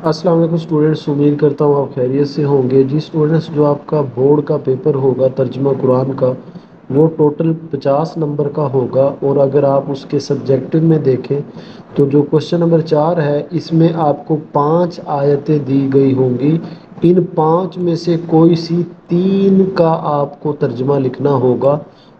السلام علیکم اسٹوڈینٹس، امید کرتا ہوں آپ خیریت سے ہوں گے۔ جی اسٹوڈینٹس، جو آپ کا بورڈ کا پیپر ہوگا ترجمہ قرآن کا، وہ ٹوٹل 50 نمبر کا ہوگا، اور اگر آپ اس کے سبجیکٹو میں دیکھیں تو جو کوشچن نمبر 4 ہے، اس میں آپ کو 5 آیتیں دی گئی ہوں گی۔ ان 5 میں سے کوئی سی 3 کا آپ کو ترجمہ لکھنا ہوگا،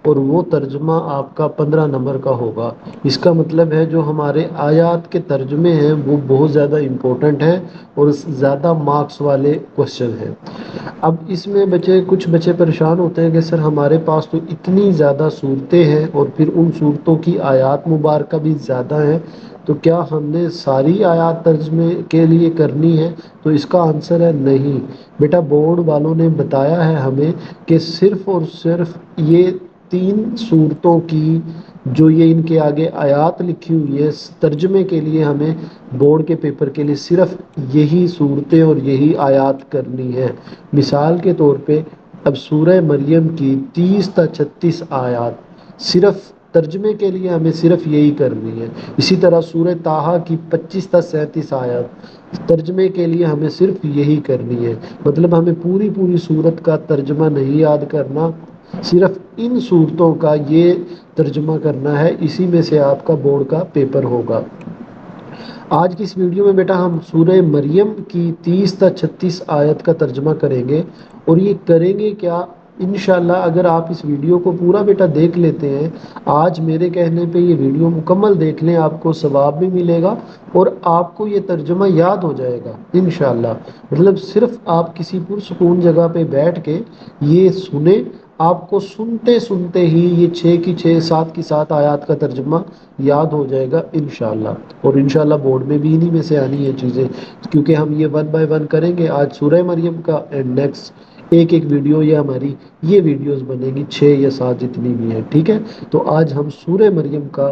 اور وہ ترجمہ آپ کا 15 نمبر کا ہوگا۔ اس کا مطلب ہے جو ہمارے آیات کے ترجمے ہیں وہ بہت زیادہ امپورٹنٹ ہیں اور زیادہ مارکس والے کوشچن ہیں۔ اب اس میں کچھ بچے پریشان ہوتے ہیں کہ سر ہمارے پاس تو اتنی زیادہ صورتیں ہیں، اور پھر ان صورتوں کی آیات مبارکہ بھی زیادہ ہیں، تو کیا ہم نے ساری آیات ترجمے کے لیے کرنی ہے؟ تو اس کا آنسر ہے نہیں بیٹا۔ بورڈ والوں نے بتایا ہے ہمیں کہ صرف اور صرف یہ 3 صورتوں کی جو یہ ان کے آگے آیات لکھی ہوئی ہے ترجمے کے لیے، ہمیں بورڈ کے پیپر کے لیے صرف یہی صورتیں اور یہی آیات کرنی ہے۔ مثال کے طور پہ اب سورہ مریم کی 30 تا 36 آیات صرف ترجمے کے لیے ہمیں صرف یہی کرنی ہے۔ اسی طرح سورہ طٰہٰ کی 25 تا 37 آیات ترجمے کے لیے ہمیں صرف یہی کرنی ہے۔ مطلب ہمیں پوری صورت کا ترجمہ نہیں یاد کرنا، صرف ان صورتوں کا یہ ترجمہ کرنا ہے۔ اسی میں سے آپ کا بورڈ کا پیپر ہوگا۔ آج کی اس ویڈیو میں بیٹا ہم سورہ مریم کی 30 تا 36 آیت کا ترجمہ کریں گے، اور یہ کریں گے کیا؟ انشاءاللہ اگر آپ اس ویڈیو کو پورا بیٹا دیکھ لیتے ہیں، آج میرے کہنے پہ یہ ویڈیو مکمل دیکھ لیں، آپ کو ثواب بھی ملے گا اور آپ کو یہ ترجمہ یاد ہو جائے گا انشاءاللہ۔ مطلب صرف آپ کسی پرسکون جگہ پہ بیٹھ کے یہ سنیں، آپ کو سنتے سنتے ہی یہ 6 کی 6 7 کی 7 آیات کا ترجمہ یاد ہو جائے گا انشاءاللہ۔ اور انشاءاللہ بورڈ میں بھی انہی میں سے آنی ہے چیزیں، کیونکہ ہم یہ 1 بائی 1 کریں گے۔ آج سورہ مریم کا، اینڈ نیکسٹ ایک ویڈیو یہ ہماری یہ ویڈیوز بنے گی 6 یا 7 جتنی بھی ہیں، ٹھیک ہے؟ تو آج ہم سورہ مریم کا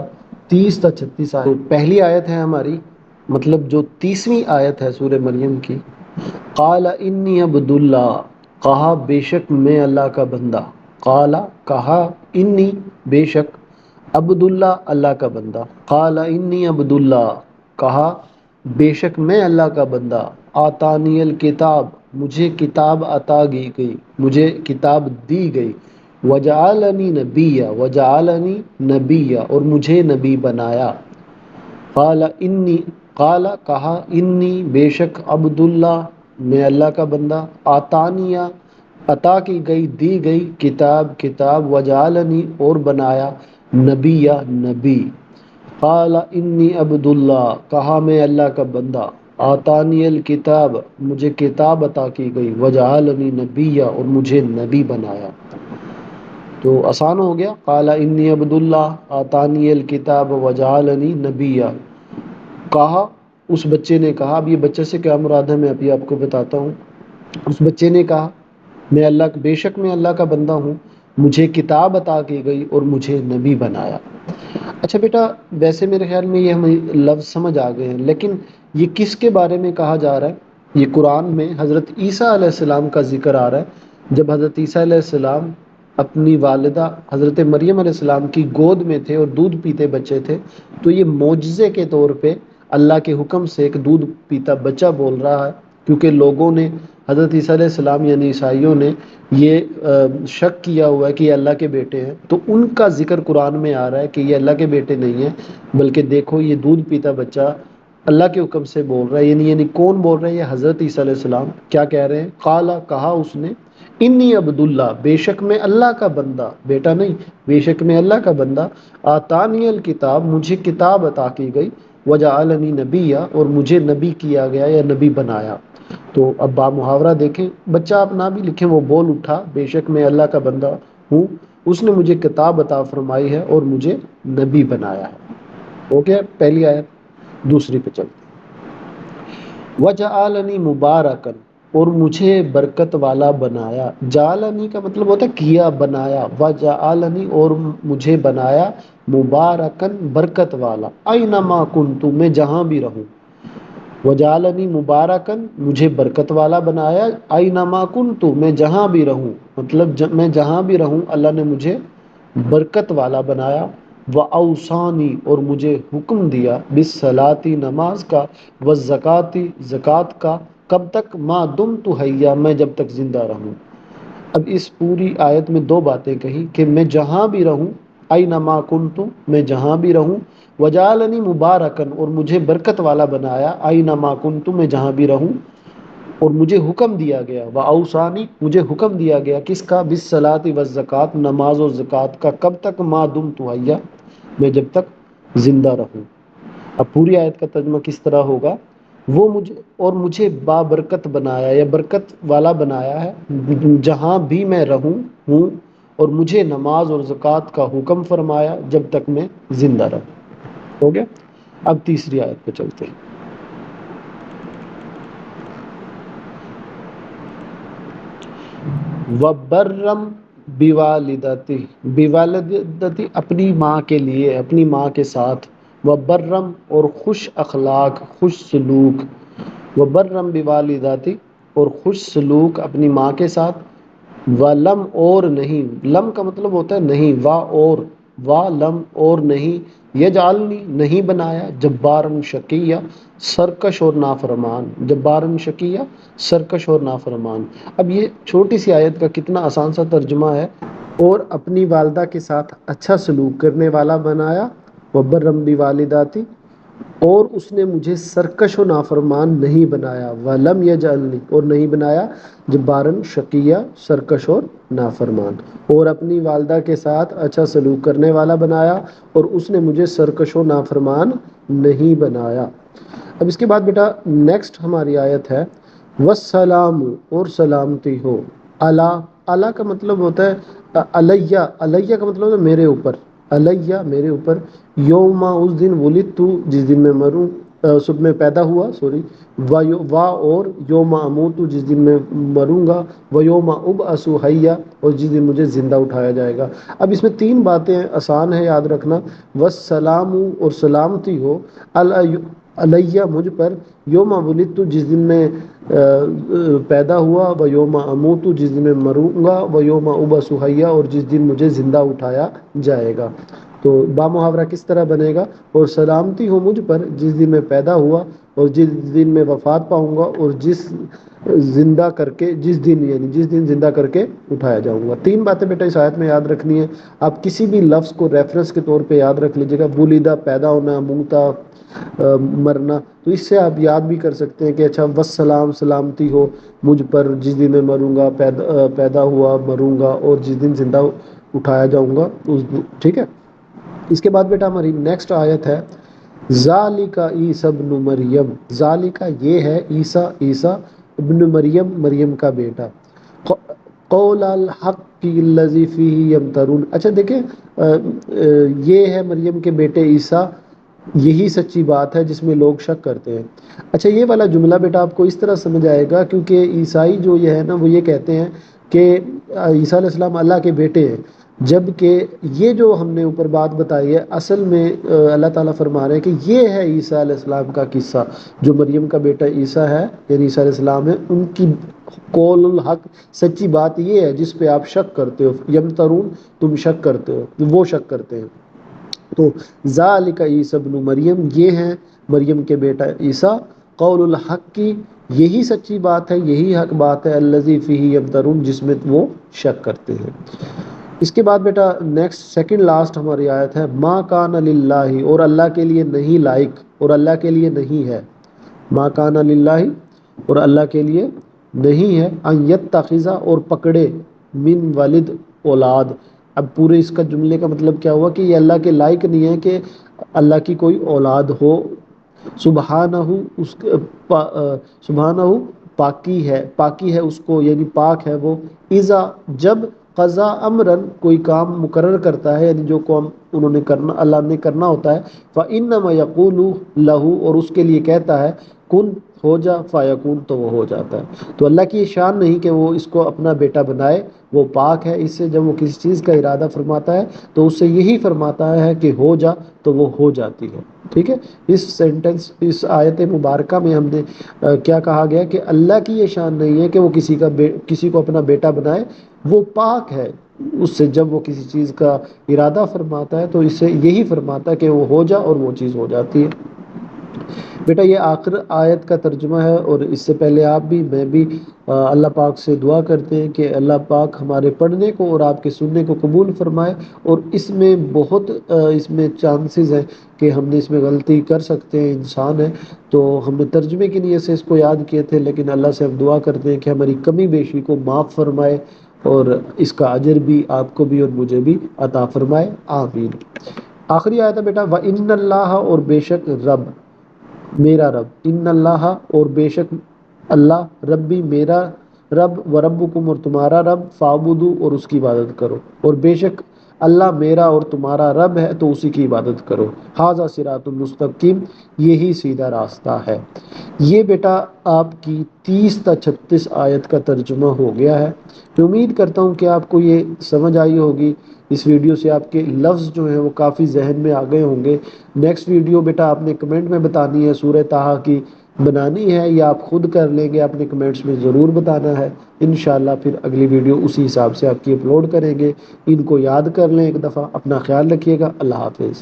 30 تا 36 آیت، پہلی آیت ہے ہماری، مطلب جو 30ویں آیت ہے سورہ مریم کی۔ قال انی عبد اللہ، کہا بے شک میں اللہ کا بندہ، قال کہا، انی بے شک، عبد اللہ اللہ کا بندہ، قال انی عبد اللہ کہا بے شک میں اللہ کا بندہ، آتانی الکتاب مجھے کتاب عطا کی گئی، مجھے کتاب دی گئی، وجعلنی نبیا وجعلنی نبیا اور مجھے نبی بنایا، قال انی قال کہا، انی بے شک، عبد اللہ میں اللہ کا بندہ، آتانیہ عطا کی گئی دی گئی، کتاب وجعلنی اور بنایا، نبی نبی، قال انی عبد اللہ کہا میں اللہ کا بندہ، آتانی الکتاب مجھے کتاب عطا کی گئی، وجعلنی نبی اور مجھے نبی بنایا۔ تو آسان ہو گیا، قال انی عبد اللہ آتانی الکتاب وجعلنی نبیا۔ کہا اس بچے نے کہا، اب یہ بچے سے کیا مراد ہے میں ابھی آپ کو بتاتا ہوں۔ اس بچے نے کہا میں اللہ، بے شک میں اللہ کا بندہ ہوں، مجھے کتاب عطا کی گئی اور مجھے نبی بنایا۔ اچھا بیٹا، ویسے میرے خیال میں یہ ہمیں لفظ سمجھ آ گئے ہیں، لیکن یہ کس کے بارے میں کہا جا رہا ہے؟ یہ قرآن میں حضرت عیسیٰ علیہ السلام کا ذکر آ رہا ہے۔ جب حضرت عیسیٰ علیہ السلام اپنی والدہ حضرت مریم علیہ السلام کی گود میں تھے اور دودھ پیتے بچے تھے، تو یہ معجزے کے طور پہ اللہ کے حکم سے ایک دودھ پیتا بچہ بول رہا ہے، کیونکہ لوگوں نے حضرت عیسیٰ علیہ السلام یعنی عیسائیوں نے یہ شک کیا ہوا ہے کہ یہ اللہ کے بیٹے ہیں، تو ان کا ذکر قرآن میں آ رہا ہے کہ یہ اللہ کے بیٹے نہیں ہیں، بلکہ دیکھو یہ دودھ پیتا بچہ اللہ کے حکم سے بول رہا ہے۔ یعنی کون بول رہا ہے؟ یہ حضرت عیسیٰ علیہ السلام کیا کہہ رہے ہیں؟ قال کہا اس نے، انی عبد اللہ بے شک میں اللہ کا بندہ، بیٹا نہیں، بے شک میں اللہ کا بندہ، آتانی الکتاب مجھے کتاب عطا کی گئی، وجعلنی نبیا اور مجھے نبی کیا گیا یا نبی بنایا۔ تو اب با محاورہ دیکھیں، بچہ آپ نہ بھی لکھیں، وہ بول اٹھا بے شک میں اللہ کا بندہ ہوں، اس نے مجھے کتاب عطا فرمائی ہے اور مجھے نبی بنایا ہے۔ ہو گیا پہلی آیت۔ دوسری پہ چلتے ہیں، وجعلنی مبارکن اور مجھے برکت والا بنایا۔ جعلنی کا مطلب ہوتا ہے کیا، بنایا، وجعلنی اور مجھے بنایا، مبارکن برکت والا، اینما کنت میں جہاں بھی رہوں، وجعلنی مبارکن مجھے برکت والا بنایا، اینما کنت میں جہاں بھی رہوں، مطلب میں جہاں بھی رہوں اللہ نے مجھے برکت والا بنایا، وَأَوْصَانِی اور مجھے حکم دیا بالصلاۃ نماز کا، والزکاۃ زکوٰۃ کا، کب تک؟ ما دمت حیا میں جب تک زندہ رہوں۔ اب اس پوری آیت میں دو باتیں کہی کہ میں جہاں بھی رہوں، اینما کنت میں جہاں بھی رہوں، وجعلنی مبارکن اور مجھے برکت والا بنایا، اینما کنت میں جہاں بھی رہوں، اور مجھے حکم دیا گیا، واوصانی مجھے حکم دیا گیا کس کا؟ بالصلاۃ والزکوٰۃ نماز اور زکوٰۃ کا، کب تک؟ ما دمت حیا میں جب تک زندہ رہوں۔ اب پوری آیت کا ترجمہ کس طرح ہوگا؟ وہ مجھے بابرکت بنایا یا برکت والا بنایا ہے جہاں بھی میں رہوں ہوں، اور مجھے نماز اور زکوٰۃ کا حکم فرمایا جب تک میں زندہ رہوں۔ ہو گیا؟ اب تیسری آیت پہ چلتے ہیں۔ وَبَرًّا بِوَالِدَتِهِ بِوَالِدَتِهِ اپنی ماں کے لیے، اپنی ماں کے ساتھ، وَبَرًّا اور خوش اخلاق، خوش سلوک، وَبَرًّا بِوَالِدَتِهِ اور خوش سلوک اپنی ماں کے ساتھ، وَلَمْ اور نہیں، لم کا مطلب ہوتا ہے نہیں، اور وَلَمْ اور نہیں، یجعلنی نہیں بنایا، جبارن شقیہ سرکش اور نافرمان، جبارن شقیہ سرکش اور نافرمان۔ اب یہ چھوٹی سی آیت کا کتنا آسان سا ترجمہ ہے، اور اپنی والدہ کے ساتھ اچھا سلوک کرنے والا بنایا، وَبَرًّا بِوَالِدَتِهِ اور اس نے مجھے سرکش و نافرمان نہیں بنایا، وَلَمْ يَجْعَلْنِی اور نہیں بنایا جبارن شقیہ سرکش اور نافرمان، اور اپنی والدہ کے ساتھ اچھا سلوک کرنے والا بنایا، اور اس نے مجھے سرکش و نافرمان نہیں بنایا۔ اب اس کے بعد بیٹا نیکسٹ ہماری آیت ہے، وَالسَّلَامُ اور سلامتی ہو، اللہ کا مطلب ہوتا ہے علیہ، علیہ کا مطلب ہوتا ہے میرے اوپر، علیہ میرے اوپر، یوما اس دن ولدت جس دن میں مروں، سب میں پیدا ہوا، سوری، وا اور یوم اموت جس دن میں مروں گا، و یوم ابعث حیا اور جس دن مجھے زندہ اٹھایا جائے گا۔ اب اس میں تین باتیں آسان ہے یاد رکھنا، والسلام اور سلامتی ہو، علیہ مجھ پر، یوم ولدت جس دن میں پیدا ہوا، و یوم اموت جس دن میں مروں گا، و یوم ابعث حیا اور جس دن مجھے زندہ اٹھایا جائے گا۔ تو با محاورہ کس طرح بنے گا؟ اور سلامتی ہو مجھ پر جس دن میں پیدا ہوا اور جس دن میں وفات پاؤں گا، اور جس زندہ کر کے جس دن، یعنی جس دن زندہ کر کے اٹھایا جاؤں گا۔ تین باتیں بیٹا اس آیت میں یاد رکھنی ہے۔ آپ کسی بھی لفظ کو ریفرنس کے طور پہ یاد رکھ لیجیے گا، بولیدہ پیدا ہونا، موتا مرنا، تو اس سے آپ یاد بھی کر سکتے ہیں کہ اچھا والسلام سلامتی ہو مجھ پر جس دن میں مروں گا، پیدا ہوا مروں گا، اور جس دن زندہ اٹھایا جاؤں گا اس دن، ٹھیک ہے۔ اس کے بعد بیٹا ہماری نیکسٹ آیت ہے، ذالک عیسی ابن مریم، ذالک یہ ہے عیسیٰ، عیسیٰ ابن مریم مریم کا بیٹا، قول الحق الذی فیہ یمترون۔ اچھا دیکھیں یہ ہے مریم کے بیٹے عیسیٰ، یہی سچی بات ہے جس میں لوگ شک کرتے ہیں۔ اچھا یہ والا جملہ بیٹا آپ کو اس طرح سمجھ آئے گا، کیونکہ عیسائی جو یہ ہے نا وہ یہ کہتے ہیں کہ عیسیٰ علیہ السلام اللہ کے بیٹے ہیں، جبکہ یہ جو ہم نے اوپر بات بتائی ہے اصل میں اللہ تعالیٰ فرما رہے ہیں کہ یہ ہے عیسیٰ علیہ السلام کا قصہ، جو مریم کا بیٹا عیسیٰ ہے یعنی عیسیٰ علیہ السلام ہے، ان کی قول الحق سچی بات یہ ہے جس پہ آپ شک کرتے ہو، یمترون تم شک کرتے ہو، وہ شک کرتے ہیں۔ تو ذالک عیسی ابن مریم یہ ہے مریم کے بیٹا عیسیٰ، قول الحق کی یہی سچی بات ہے، یہی حق بات ہے، الذی فیہ یمترون جس میں وہ شک کرتے ہیں۔ اس کے بعد بیٹا نیکسٹ سیکنڈ لاسٹ ہماری آیت ہے، ما کان للہ اور اللہ کے لیے نہیں لائق، اور اللہ کے لیے نہیں ہے، ما کان للہ اور اللہ کے لیے نہیں ہے، ان یتخذ اور پکڑے، من ولد اولاد۔ اب پورے اس کا جملے کا مطلب کیا ہوا کہ یہ اللہ کے لائق نہیں ہے کہ اللہ کی کوئی اولاد ہو، سبحانہ اس سبحانہ پاکی ہے اس کو، یعنی پاک ہے وہ، اذا جب قضا امرن کوئی کام مقرر کرتا ہے، یعنی جو کام انہوں نے کرنا، اللہ نے کرنا ہوتا ہے، فانما یقول لہ اور اس کے لیے کہتا ہے، کن ہو جا، فیکون تو وہ ہو جاتا ہے۔ تو اللہ کی یہ شان نہیں کہ وہ اس کو اپنا بیٹا بنائے، وہ پاک ہے اس سے، جب وہ کسی چیز کا ارادہ فرماتا ہے تو اس سے یہی فرماتا ہے کہ ہو جا تو وہ ہو جاتی ہے، ٹھیک ہے۔ اس سینٹنس، اس آیت مبارکہ میں ہم نے کیا کہا گیا کہ اللہ کی یہ شان نہیں ہے کہ وہ کسی کو اپنا بیٹا بنائے، وہ پاک ہے، اس سے جب وہ کسی چیز کا ارادہ فرماتا ہے تو اس سے یہی فرماتا ہے کہ وہ ہو جا، اور وہ چیز ہو جاتی ہے۔ بیٹا یہ آخر آیت کا ترجمہ ہے، اور اس سے پہلے آپ بھی میں بھی اللہ پاک سے دعا کرتے ہیں کہ اللہ پاک ہمارے پڑھنے کو اور آپ کے سننے کو قبول فرمائے۔ اور اس میں بہت اس میں چانسز ہے کہ ہم نے اس میں غلطی کر سکتے ہیں، انسان ہے، تو ہم نے ترجمے کی نیت سے اس کو یاد کیے تھے، لیکن اللہ سے ہم دعا کرتے ہیں کہ ہماری کمی بیشی کو معاف فرمائے، اور اس کا اجر بھی آپ کو بھی اور مجھے بھی عطا فرمائے، آمین۔ آخری آیت ہے بیٹا، وَإِنَّ اللَّهَ، اور بے شک رب، میرا رب، ان اللہ، اور بے شک اللہ، ربی میرا رب، و ربکم، اور تمہارا رب، فاعبدوا، اور اس کی عبادت کرو، اور بے شک اللہ میرا اور تمہارا رب ہے تو اسی کی عبادت کرو، ھذا صراط مستقیم، یہی سیدھا راستہ ہے۔ یہ بیٹا آپ کی 30 تا 36 آیت کا ترجمہ ہو گیا ہے۔ میں امید کرتا ہوں کہ آپ کو یہ سمجھ آئی ہوگی، اس ویڈیو سے آپ کے لفظ جو ہیں وہ کافی ذہن میں آ گئے ہوں گے۔ نیکسٹ ویڈیو بیٹا آپ نے کمنٹ میں بتانی ہے، سورہ طٰہٰ کی بنانی ہے یا آپ خود کر لیں گے، اپنے کمنٹس میں ضرور بتانا ہے۔ انشاءاللہ پھر اگلی ویڈیو اسی حساب سے آپ کی اپلوڈ کریں گے۔ ان کو یاد کر لیں ایک دفعہ، اپنا خیال رکھیے گا، اللہ حافظ۔